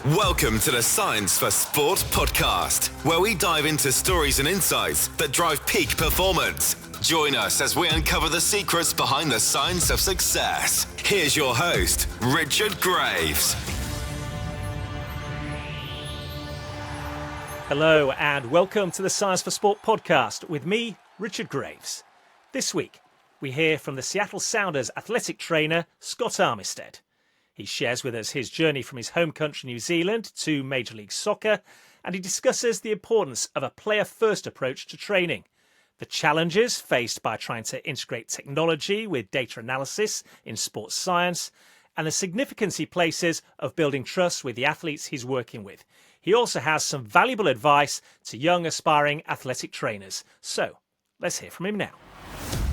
Welcome to the Science for Sport podcast, where we dive into stories and insights that drive peak performance. Join us as we uncover the secrets behind the science of success. Here's your host, Richard Graves. Hello and welcome to the Science for Sport podcast with me, Richard Graves. This week, we hear from the Seattle Sounders athletic trainer, Scott Armistead. He shares with us his journey from his home country, New Zealand, to Major League Soccer, and he discusses the importance of a player-first approach to training, the challenges faced by trying to integrate technology with data analysis in sports science, and the significance he places of building trust with the athletes he's working with. He also has some valuable advice to young aspiring athletic trainers. So, let's hear from him now.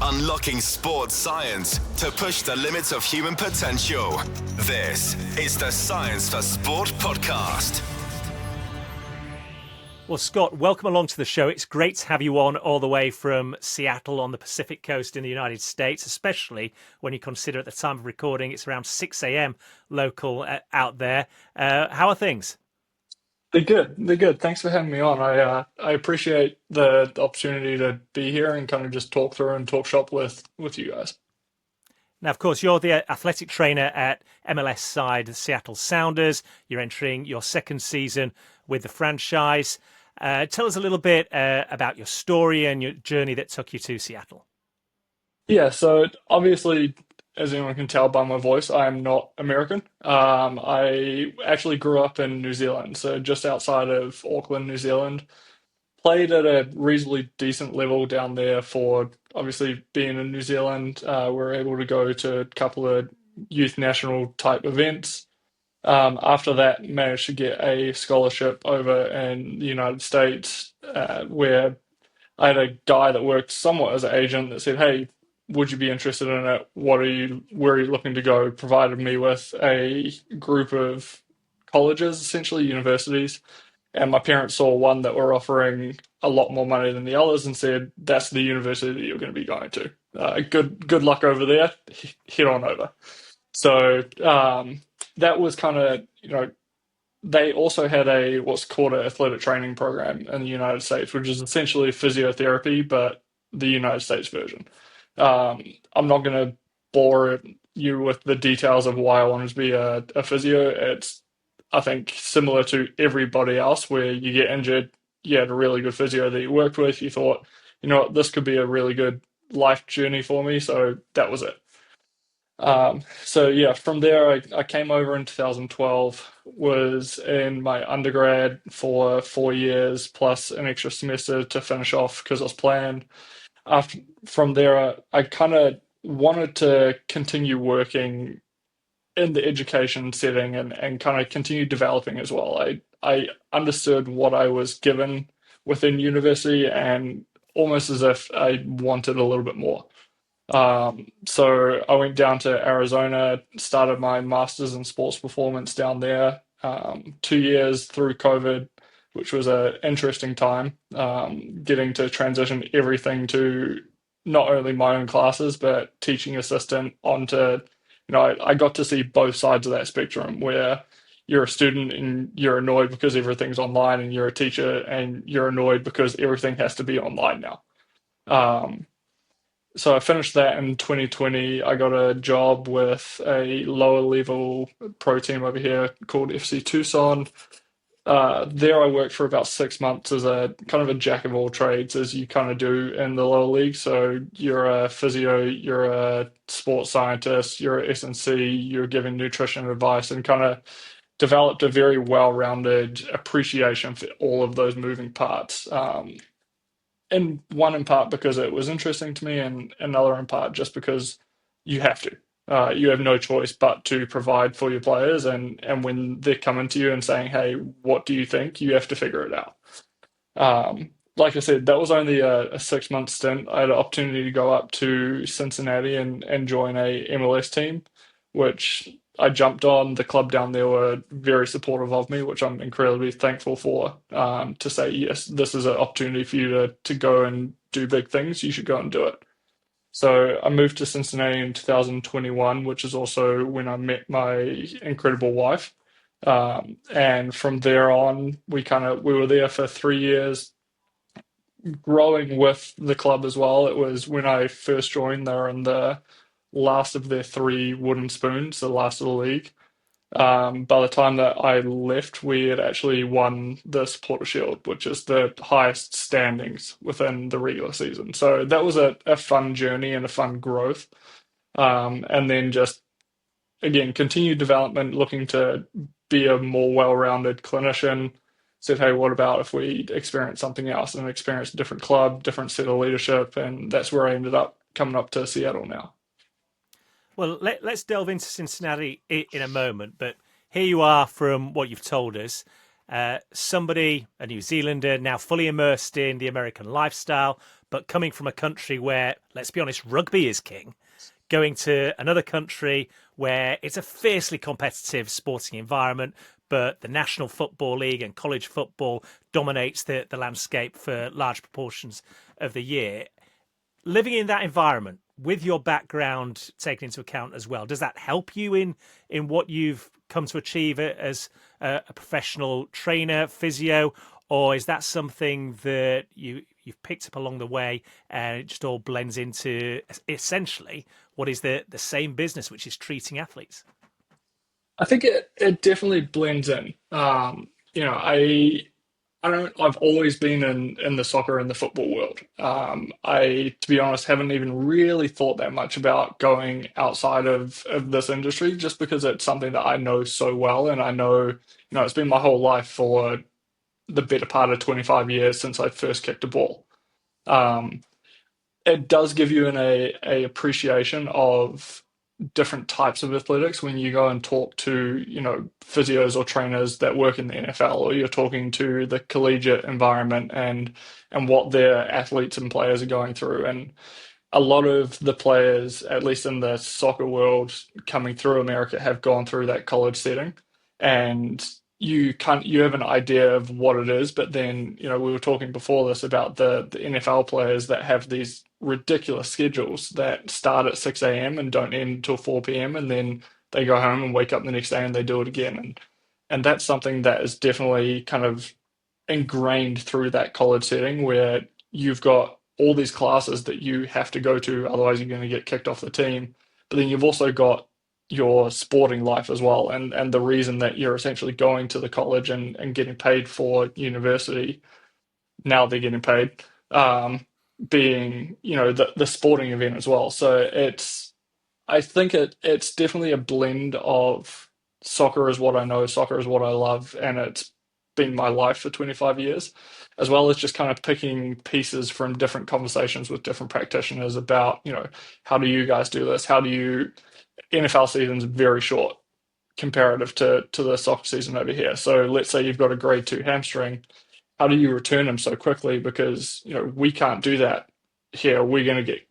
Unlocking sports science to push the limits of human potential. This is the Science for Sport podcast. Well, Scott, welcome along to the show. It's great to have you on all the way from Seattle on the Pacific coast in the United States, especially when you consider at the time of recording, it's around 6 a.m. local out there. How are things? They're good. They're good. Thanks for having me on. I appreciate the opportunity to be here and kind of just talk through and talk shop with you guys. Now, of course, you're the athletic trainer at MLS side Seattle Sounders. You're entering your second season with the franchise. Tell us a little bit about your story and your journey that took you to Seattle. Yeah, so obviously, as anyone can tell by my voice, I am not American. I actually grew up in New Zealand, so just outside of Auckland, New Zealand. Played at a reasonably decent level down there for obviously being in New Zealand. We were able to go to a couple of youth national type events. After that, managed to get a scholarship over in the United States, where I had a guy that worked somewhat as an agent that said, "Hey, would you be interested in it? Where are you looking to go?" Provided me with a group of colleges, essentially universities. And my parents saw one that were offering a lot more money than the others and said, "That's the university that you're going to be going to. Good luck over there. Head on over." So that was kind of, they also had what's called an athletic training program in the United States, which is essentially physiotherapy, but the United States version. I'm not going to bore you with the details of why I wanted to be a physio. It's, I think, similar to everybody else, where you get injured, you had a really good physio that you worked with, you thought, you know what, this could be a really good life journey for me, so that was it. So yeah, from there I came over in 2012, was in my undergrad for 4 years plus an extra semester to finish off because I was playing. From there, I kind of wanted to continue working in the education setting and kind of continue developing as well. I understood what I was given within university and almost as if I wanted a little bit more. So I went down to Arizona, started my master's in sports performance down there, 2 years through COVID, which was an interesting time, getting to transition everything to not only my own classes, but teaching assistant onto, I got to see both sides of that spectrum where you're a student and you're annoyed because everything's online, and you're a teacher and you're annoyed because everything has to be online now. So I finished that in 2020. I got a job with a lower level pro team over here called FC Tucson. There I worked for about 6 months as a kind of a jack of all trades, as you kind of do in the lower league. So you're a physio, you're a sports scientist, you're a S&C, you're giving nutrition advice, and kind of developed a very well-rounded appreciation for all of those moving parts. And one in part because it was interesting to me, and another in part just because you have to. You have no choice but to provide for your players, and when they're coming to you and saying, "Hey, what do you think?" you have to figure it out. Like I said, that was only a 6 month stint. I had an opportunity to go up to Cincinnati and join a MLS team, which I jumped on. The club down there were very supportive of me, which I'm incredibly thankful for, to say, yes, this is an opportunity for you to go and do big things. You should go and do it. So I moved to Cincinnati in 2021, which is also when I met my incredible wife. And from there on, we were there for 3 years, growing with the club as well. It was when I first joined, they were in the last of their three wooden spoons, the last of the league. By the time that I left, we had actually won the Supporter Shield, which is the highest standings within the regular season. So that was a fun journey and a fun growth. And then just again, continued development, looking to be a more well-rounded clinician. Said, hey, what about if we experience something else and experience a different club, different set of leadership? And that's where I ended up coming up to Seattle now. Well, let's delve into Cincinnati in a moment, but here you are from what you've told us. Somebody, a New Zealander, now fully immersed in the American lifestyle, but coming from a country where, let's be honest, rugby is king, going to another country where it's a fiercely competitive sporting environment, but the National Football League and college football dominates the landscape for large proportions of the year. Living in that environment, with your background taken into account as well, does that help you in what you've come to achieve as a professional trainer, physio, or is that something that you've picked up along the way and it just all blends into essentially what is the same business, which is treating athletes? I think it definitely blends in. I've always been in the soccer and the football world. To be honest, haven't even really thought that much about going outside of this industry just because it's something that I know so well. And I know, it's been my whole life for the better part of 25 years since I first kicked a ball. Um, it does give you a appreciation of different types of athletics when you go and talk to, physios or trainers that work in the NFL, or you're talking to the collegiate environment and what their athletes and players are going through. And a lot of the players, at least in the soccer world, coming through America have gone through that college setting. And you have an idea of what it is, but then, we were talking before this about the NFL players that have these ridiculous schedules that start at 6 a.m. and don't end until 4 p.m. and then they go home and wake up the next day and they do it again. And that's something that is definitely kind of ingrained through that college setting where you've got all these classes that you have to go to, otherwise you're going to get kicked off the team. But then you've also got your sporting life as well, and the reason that you're essentially going to the college and getting paid for university, now they're getting paid, being, the sporting event as well. So I think it's definitely a blend of soccer is what I know, soccer is what I love, and it's been my life for 25 years, as well as just kind of picking pieces from different conversations with different practitioners about, how do you guys do this? NFL season's very short comparative to the soccer season over here. So let's say you've got a grade two hamstring. How do you return them so quickly? Because, we can't do that here. We're going to get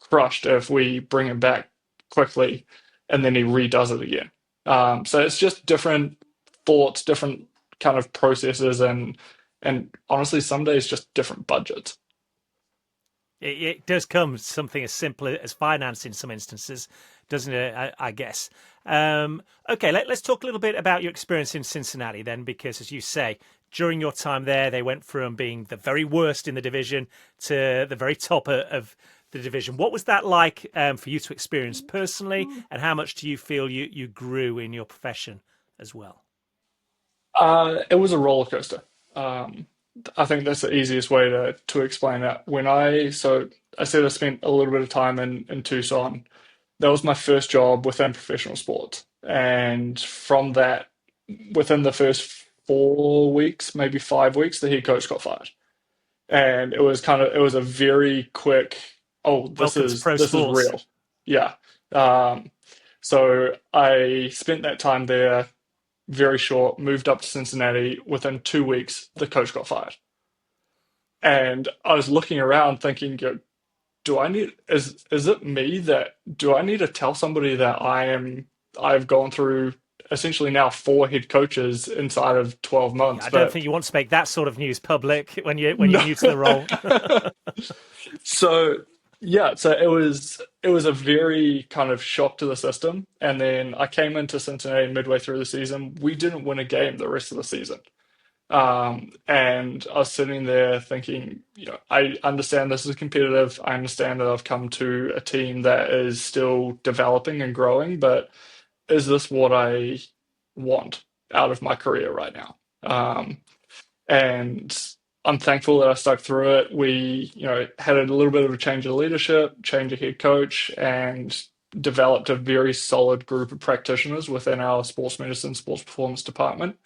crushed if we bring him back quickly and then he redoes it again. So it's just different thoughts, different kind of processes, and honestly, some days just different budgets. It does come something as simple as finance in some instances, doesn't it? I guess. Okay, let's talk a little bit about your experience in Cincinnati then, because as you say, during your time there, they went from being the very worst in the division to the very top of the division. What was that like for you to experience personally, and how much do you feel you grew in your profession as well? It was a roller coaster. I think that's the easiest way to explain it. So I said I spent a little bit of time in Tucson. That was my first job within professional sports. And from that, within the first 4 weeks, maybe 5 weeks, the head coach got fired. And it was a very quick, oh, this Welcome to is pro this is sports. real. Yeah. Um, so I spent that time there, very short, moved up to Cincinnati. Within 2 weeks, the coach got fired. And I was looking around thinking, do I need is it me that do I need to tell somebody that I've gone through essentially now four head coaches inside of 12 Yeah, months? I don't But think you want to make that sort of news public when you're no. new to the role. So Yeah, so it was a very kind of shock to the system. And then I came into Cincinnati midway through the season. We didn't win a game the rest of the season. And I was sitting there thinking, I understand this is competitive. I understand that I've come to a team that is still developing and growing, but is this what I want out of my career right now? And I'm thankful that I stuck through it. We, had a little bit of a change of leadership, change of head coach, and developed a very solid group of practitioners within our sports medicine, sports performance department.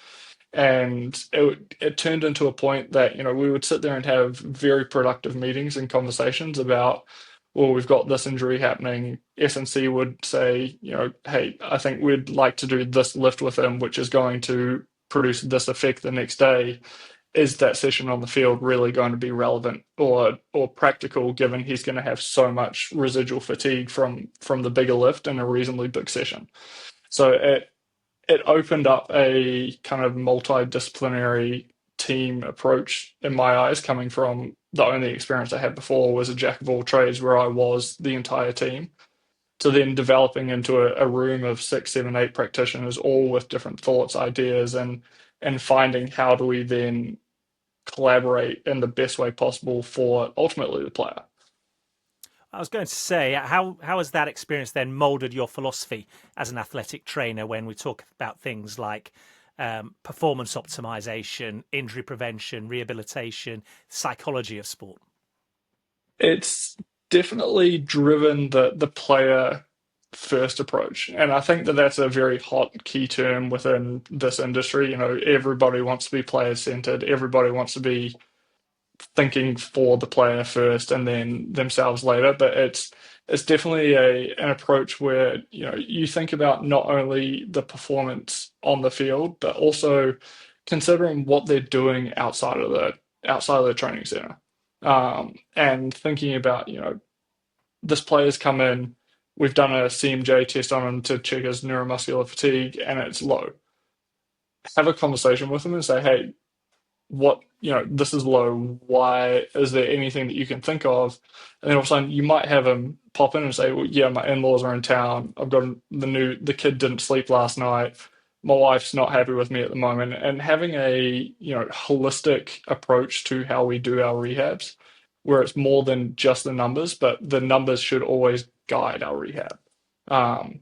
And it turned into a point that, we would sit there and have very productive meetings and conversations about, well, we've got this injury happening. S&C would say, hey, I think we'd like to do this lift with him, which is going to produce this effect the next day. Is that session on the field really going to be relevant or practical, given he's going to have so much residual fatigue from the bigger lift in a reasonably big session? So it opened up a kind of multidisciplinary team approach in my eyes, coming from the only experience I had before was a jack of all trades where I was the entire team, to then developing into a room of 6, 7, 8 practitioners, all with different thoughts, ideas, and finding how do we then collaborate in the best way possible for ultimately the player. I was going to say, how has that experience then moulded your philosophy as an athletic trainer when we talk about things like performance optimization, injury prevention, rehabilitation, psychology of sport? It's definitely driven the player first approach, and I think that that's a very hot key term within this industry. Everybody wants to be player centered. Everybody wants to be thinking for the player first and then themselves later. But it's definitely an approach where you think about not only the performance on the field, but also considering what they're doing outside of the training center, and thinking about this player's come in. We've done a CMJ test on him to check his neuromuscular fatigue, and it's low. Have a conversation with him and say, hey, this is low. Why is there anything that you can think of? And then all of a sudden you might have him pop in and say, well, yeah, my in-laws are in town. I've got the kid didn't sleep last night. My wife's not happy with me at the moment. And having a, holistic approach to how we do our rehabs, where it's more than just the numbers, but the numbers should always guide our rehab. Um,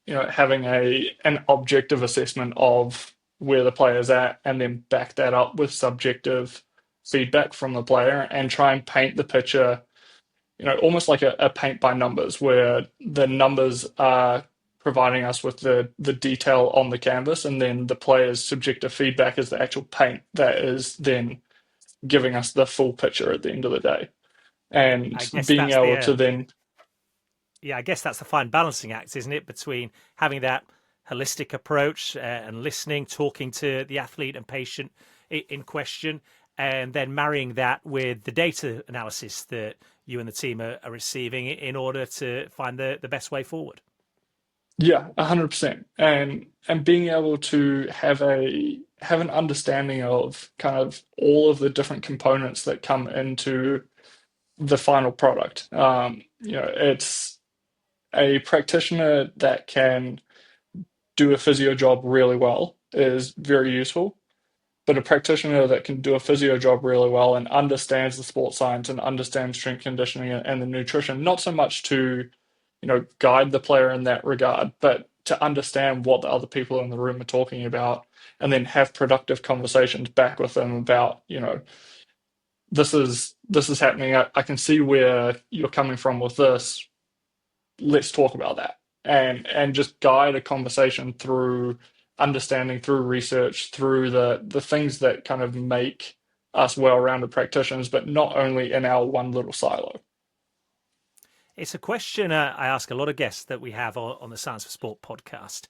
Having an objective assessment of where the player's at and then back that up with subjective feedback from the player and try and paint the picture, almost like a paint by numbers, where the numbers are providing us with the detail on the canvas, and then the player's subjective feedback is the actual paint that is then giving us the full picture at the end of the day. I And guess being that's the able to then, yeah, I guess that's the fine balancing act, isn't it, between having that holistic approach and listening, talking to the athlete and patient in question, and then marrying that with the data analysis that you and the team are receiving in order to find the best way forward. yeah, 100%. And being able to have an understanding of kind of all of the different components that come into the final product. It's a practitioner that can do a physio job really well is very useful, but a practitioner that can do a physio job really well and understands the sports science and understands strength conditioning and the nutrition, not so much to, guide the player in that regard, but to understand what the other people in the room are talking about, and then have productive conversations back with them about, this is happening. I can see where you're coming from with this. Let's talk about that, and just guide a conversation through understanding, through research, through the things that kind of make us well-rounded practitioners, but not only in our one little silo. It's a question I ask a lot of guests that we have on the Science for Sport podcast.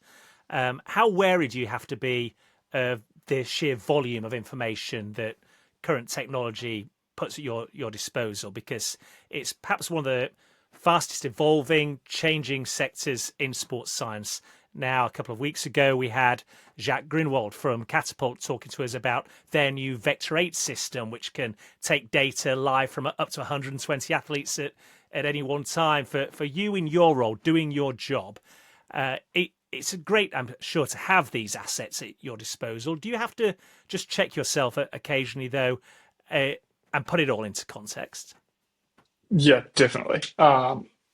How wary do you have to be of the sheer volume of information that current technology puts at your disposal? Because it's perhaps one of the fastest evolving, changing sectors in sports science Now, a couple of weeks ago, we had Jacques Grunwald from Catapult talking to us about their new Vector 8 system, which can take data live from up to 120 athletes at any one time. For you in your role, doing your job, it's a great, I'm sure, to have these assets at your disposal. Do you have to just check yourself occasionally, though, and put it all into context? Yeah, definitely.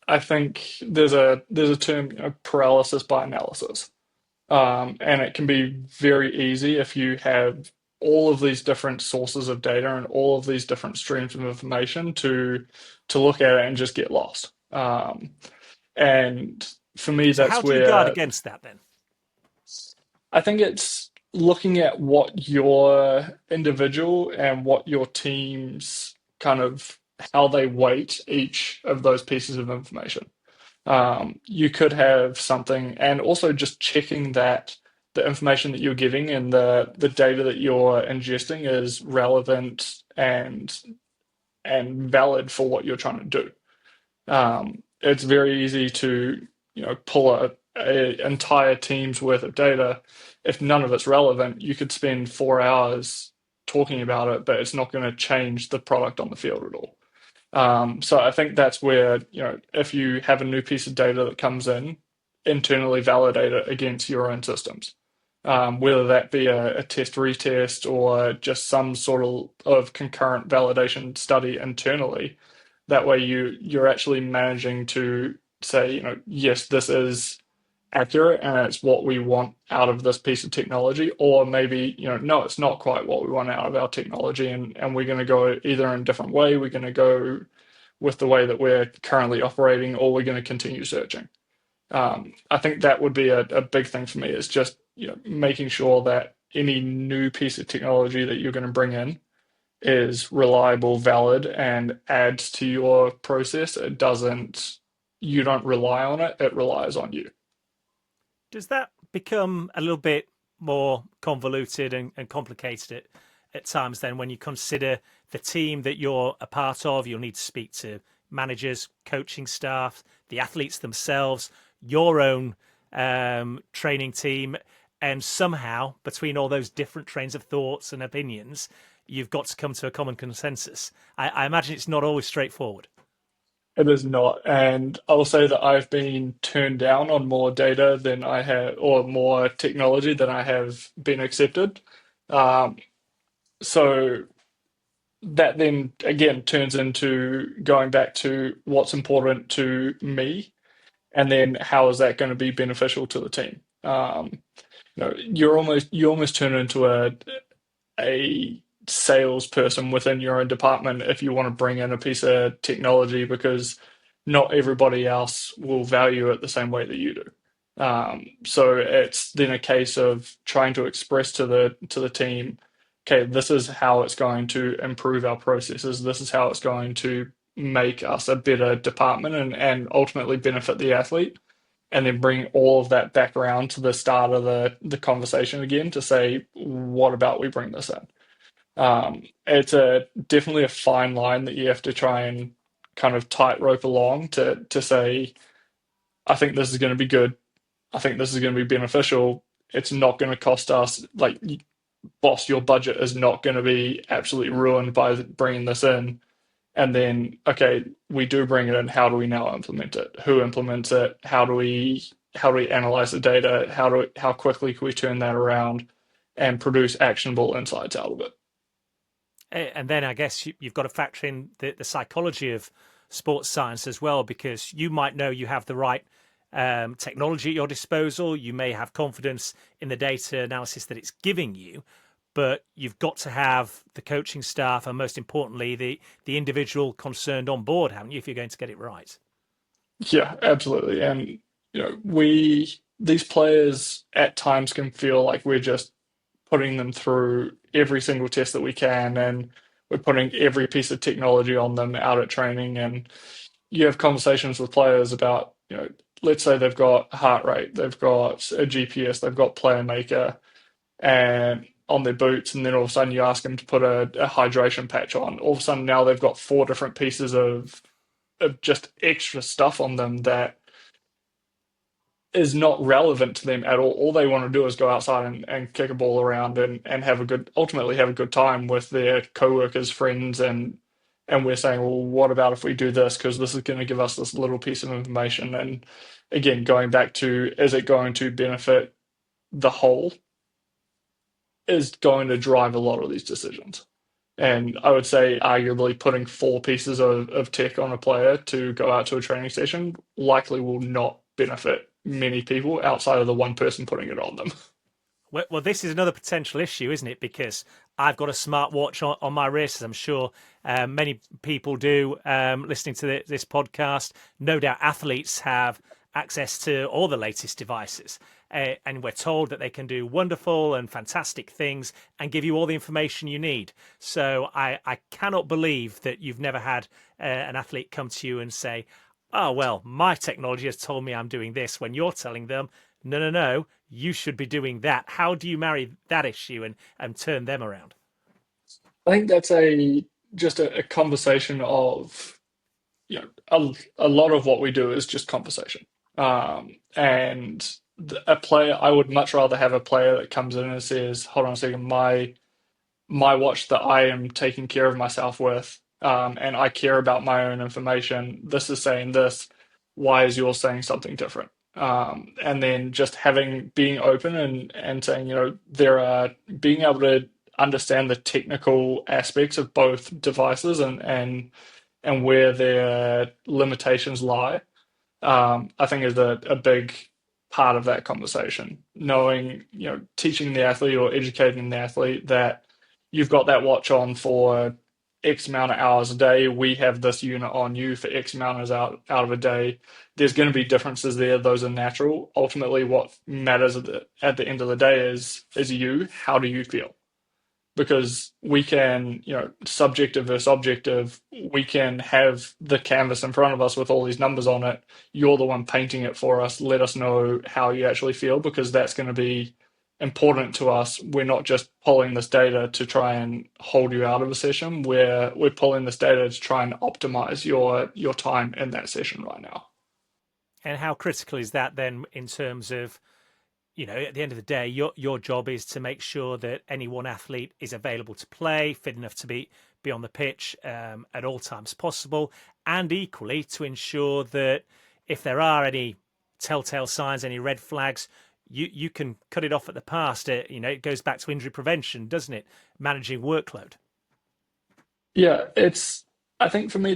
I think there's a term, paralysis by analysis. And it can be very easy if you have all of these different sources of data and all of these different streams of information to look at it and just get lost. And for me, So how that's do you guard where against that then? I think it's looking at what your individual and what your team's kind of how they weight each of those pieces of information. You could have something, and also just checking that the information that you're giving and the data that you're ingesting is relevant and valid for what you're trying to do. It's very easy to, pull a entire team's worth of data. If none of it's relevant, you could spend 4 hours talking about it, but it's not going to change the product on the field at all. So I think that's where, if you have a new piece of data that comes in, internally validate it against your own systems. Whether that be a test retest or just some sort of concurrent validation study internally. That way you're actually managing to say, yes, this is accurate and it's what we want out of this piece of technology, or maybe, no, it's not quite what we want out of our technology, and we're going to go either in a different way, we're going to go with the way that we're currently operating, or we're going to continue searching. I think that would be a big thing for me, is just, making sure that any new piece of technology that you're going to bring in is reliable, valid, and adds to your process. You don't rely on it, it relies on you. Does that become a little bit more convoluted and complicated at times then when you consider the team that you're a part of? You'll need to speak to managers, coaching staff, the athletes themselves, your own training team, and somehow between all those different trains of thoughts and opinions, you've got to come to a common consensus. I imagine it's not always straightforward. It is not. And I will say that I've been turned down on more data than I have, or more technology than I have been accepted. Um, so that then again turns into going back to what's important to me, and then how is that going to be beneficial to the team. You almost turn into a salesperson within your own department if you want to bring in a piece of technology, because not everybody else will value it the same way that you do. So it's then a case of trying to express to the team, okay, this is how it's going to improve our processes. This is how it's going to make us a better department and ultimately benefit the athlete. And then bring all of that back around to the start of the conversation again to say, what about we bring this in? It's definitely a fine line that you have to try and kind of tightrope along to say, I think this is going to be good. I think this is going to be beneficial. It's not going to cost us, like, boss, your budget is not going to be absolutely ruined by bringing this in. And then, okay, we do bring it in. How do we now implement it? Who implements it? How do we analyze the data? How quickly can we turn that around and produce actionable insights out of it? And then I guess you've got to factor in the psychology of sports science as well, because you might know you have the right technology at your disposal. You may have confidence in the data analysis that it's giving you, but you've got to have the coaching staff and, most importantly, the individual concerned on board, haven't you, if you're going to get it right? Yeah, absolutely. And these players at times can feel like we're just putting them through every single test that we can, and we're putting every piece of technology on them out at training. And you have conversations with players about, let's say they've got heart rate, they've got a GPS, they've got player maker, and on their boots, and then all of a sudden you ask them to put a hydration patch on. All of a sudden now they've got four different pieces of just extra stuff on them that is not relevant to them at all. All they want to do is go outside and kick a ball around and have a good, ultimately have a good time with their coworkers, friends, and we're saying, well, what about if we do this? Because this is going to give us this little piece of information. And again, going back to, is it going to benefit the whole? Is going to drive a lot of these decisions. And I would say, arguably, putting four pieces of tech on a player to go out to a training session likely will not benefit many people outside of the one person putting it on them. Well, this is another potential issue, isn't it? Because I've got a smartwatch on my wrist, as I'm sure many people do listening to this podcast. No doubt athletes have access to all the latest devices. And we're told that they can do wonderful and fantastic things and give you all the information you need. So I cannot believe that you've never had an athlete come to you and say, oh, well, my technology has told me I'm doing this, when you're telling them, no, you should be doing that. How do you marry that issue and turn them around? I think that's just a conversation of, a lot of what we do is just conversation. And a player, I would much rather have a player that comes in and says, hold on a second, my watch that I am taking care of myself with, and I care about my own information. This is saying this. Why is yours saying something different? And then just being open and saying, being able to understand the technical aspects of both devices and where their limitations lie, I think is a big part of that conversation. Knowing, teaching the athlete or educating the athlete that you've got that watch on for X amount of hours a day. We have this unit on you for X amount of hours out of a day. There's going to be differences there. Those are natural. Ultimately, what matters at the end of the day is you. How do you feel? Because we can, subjective versus objective, we can have the canvas in front of us with all these numbers on it. You're the one painting it for us. Let us know how you actually feel, because that's going to be important to us. We're not just pulling this data to try and hold you out of a session. We're pulling this data to try and optimize your time in that session right now. And how critical is that then in terms of, at the end of the day, your job is to make sure that any one athlete is available to play, fit enough to be on the pitch at all times possible, and equally to ensure that if there are any telltale signs, any red flags, you can cut it off at the pass. It goes back to injury prevention, doesn't it? Managing workload. Yeah, I think for me,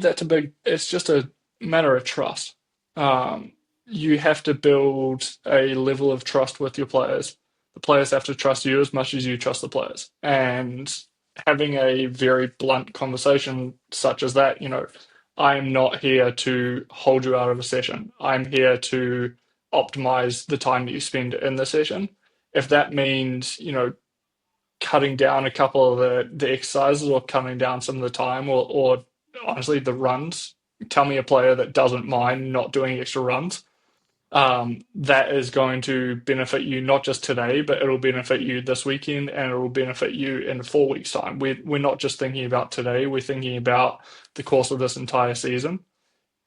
it's just a matter of trust. Um, you have to build a level of trust with your players. The players have to trust you as much as you trust the players. And having a very blunt conversation such as that, I am not here to hold you out of a session. I'm here to optimize the time that you spend in the session. If that means, cutting down a couple of the exercises or cutting down some of the time or honestly the runs. Tell me a player that doesn't mind not doing extra runs. That is going to benefit you not just today, but it'll benefit you this weekend and it will benefit you in 4 weeks' time. We're not just thinking about today, we're thinking about the course of this entire season.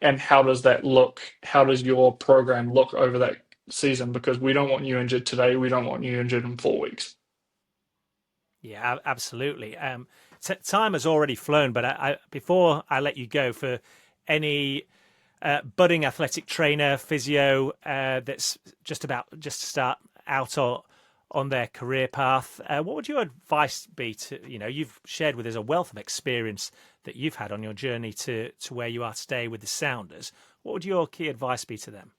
And how does that look? How does your program look over that season? Because we don't want you injured today, we don't want you injured in 4 weeks. Yeah, absolutely. Time has already flown, but before I let you go, for any budding athletic trainer, physio that's just to start out on their career path, what would your advice be to, you've shared with us a wealth of experience that you've had on your journey to where you are today with the Sounders. What would your key advice be to them?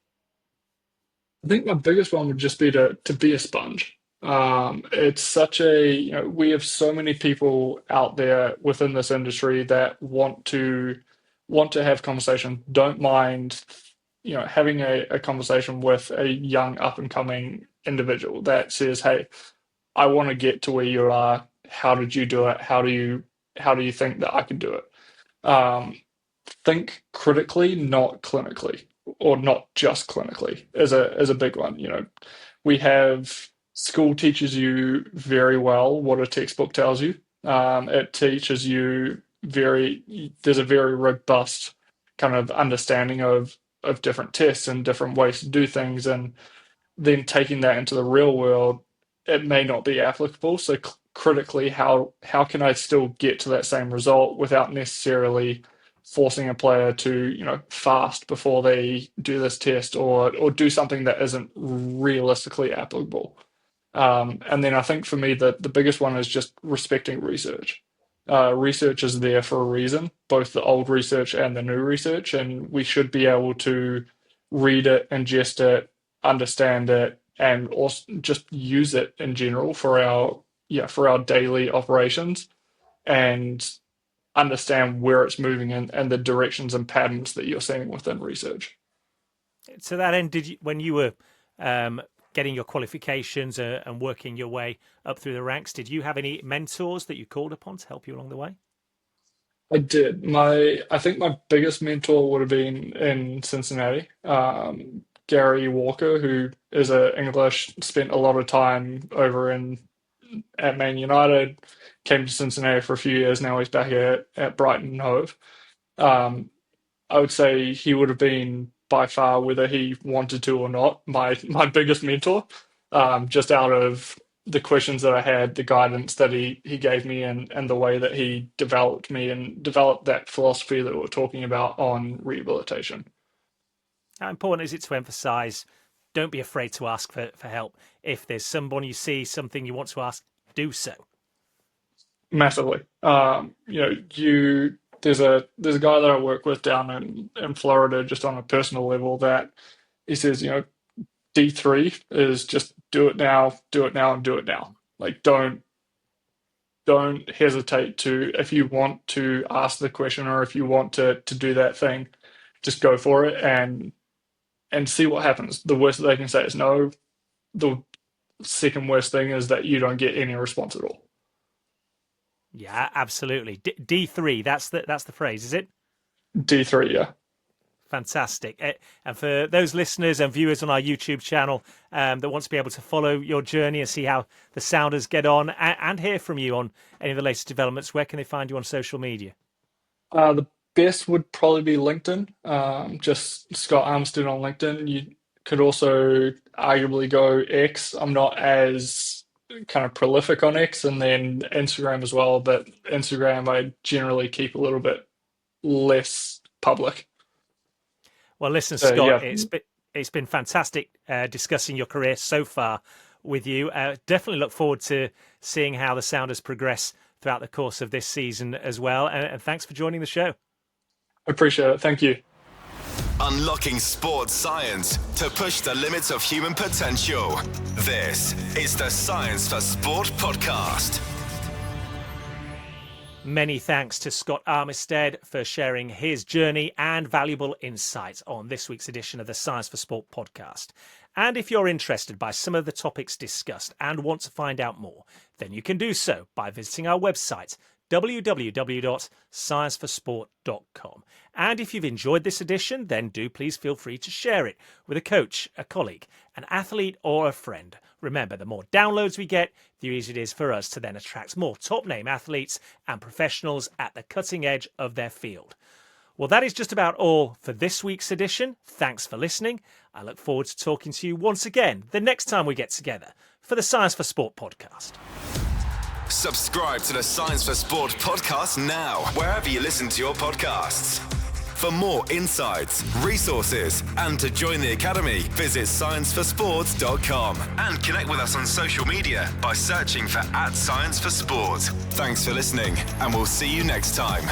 I think my biggest one would just be to be a sponge. It's such we have so many people out there within this industry that want to have conversation, don't mind, having a conversation with a young up and coming individual that says, "Hey, I want to get to where you are. How did you do it? How do you think that I could do it?" Um, think critically, not clinically, or not just clinically, is a big one. We have school teaches you very well what a textbook tells you. It teaches you there's a very robust kind of understanding of different tests and different ways to do things. And then taking that into the real world, it may not be applicable. So critically, how can I still get to that same result without necessarily forcing a player to, fast before they do this test, or do something that isn't realistically applicable. And then I think for me the biggest one is just respecting research. Research is there for a reason, both the old research and the new research, and we should be able to read it, ingest it, understand it, and also just use it in general for our daily operations, and understand where it's moving and the directions and patterns that you're seeing within research. To that end, when you were getting your qualifications and working your way up through the ranks, did you have any mentors that you called upon to help you along the way? I did. I think my biggest mentor would have been in Cincinnati, Gary Walker, who is a English, spent a lot of time over at Man United, came to Cincinnati for a few years. Now he's back at Brighton and Hove. Um, I would say he would have been by far, whether he wanted to or not, my biggest mentor. Just out of the questions that I had, the guidance that he gave me, and the way that he developed me and developed that philosophy that we're talking about on rehabilitation. How important is it to emphasise, don't be afraid to ask for help. If there's someone you see, something you want to ask, do so. Massively. There's a guy that I work with down in Florida, just on a personal level, that he says, D3 is just do it now, and do it now. Like, don't hesitate to, if you want to ask the question, or if you want to do that thing, just go for it and see what happens. The worst that they can say is no. The second worst thing is that you don't get any response at all. Yeah, absolutely. D3, that's the phrase, is it? D3, yeah. Fantastic. And for those listeners and viewers on our YouTube channel that want to be able to follow your journey and see how the Sounders get on and hear from you on any of the latest developments, where can they find you on social media? The best would probably be LinkedIn. Just Scott Armistead on LinkedIn. You could also arguably go X. I'm not as kind of prolific on X, and then Instagram as well, but Instagram I generally keep a little bit less public. Well, listen, Scott, it's been fantastic discussing your career so far with you. Definitely look forward to seeing how the Sounders progress throughout the course of this season as well. And thanks for joining the show. I appreciate it. Thank you. Unlocking sports science to push the limits of human potential. This is the Science for Sport podcast. Many thanks to Scott Armistead for sharing his journey and valuable insights on this week's edition of the Science for Sport podcast. And if you're interested by some of the topics discussed and want to find out more, then you can do so by visiting our website, www.scienceforsport.com. And if you've enjoyed this edition, then do please feel free to share it with a coach, a colleague, an athlete, or a friend. Remember, the more downloads we get, the easier it is for us to then attract more top-name athletes and professionals at the cutting edge of their field. Well, that is just about all for this week's edition. Thanks for listening. I look forward to talking to you once again the next time we get together for the Science for Sport podcast. Subscribe to the Science for Sport podcast now, wherever you listen to your podcasts. For more insights, resources, and to join the Academy, visit scienceforsport.com and connect with us on social media by searching for @ScienceForSport. Thanks for listening, and we'll see you next time.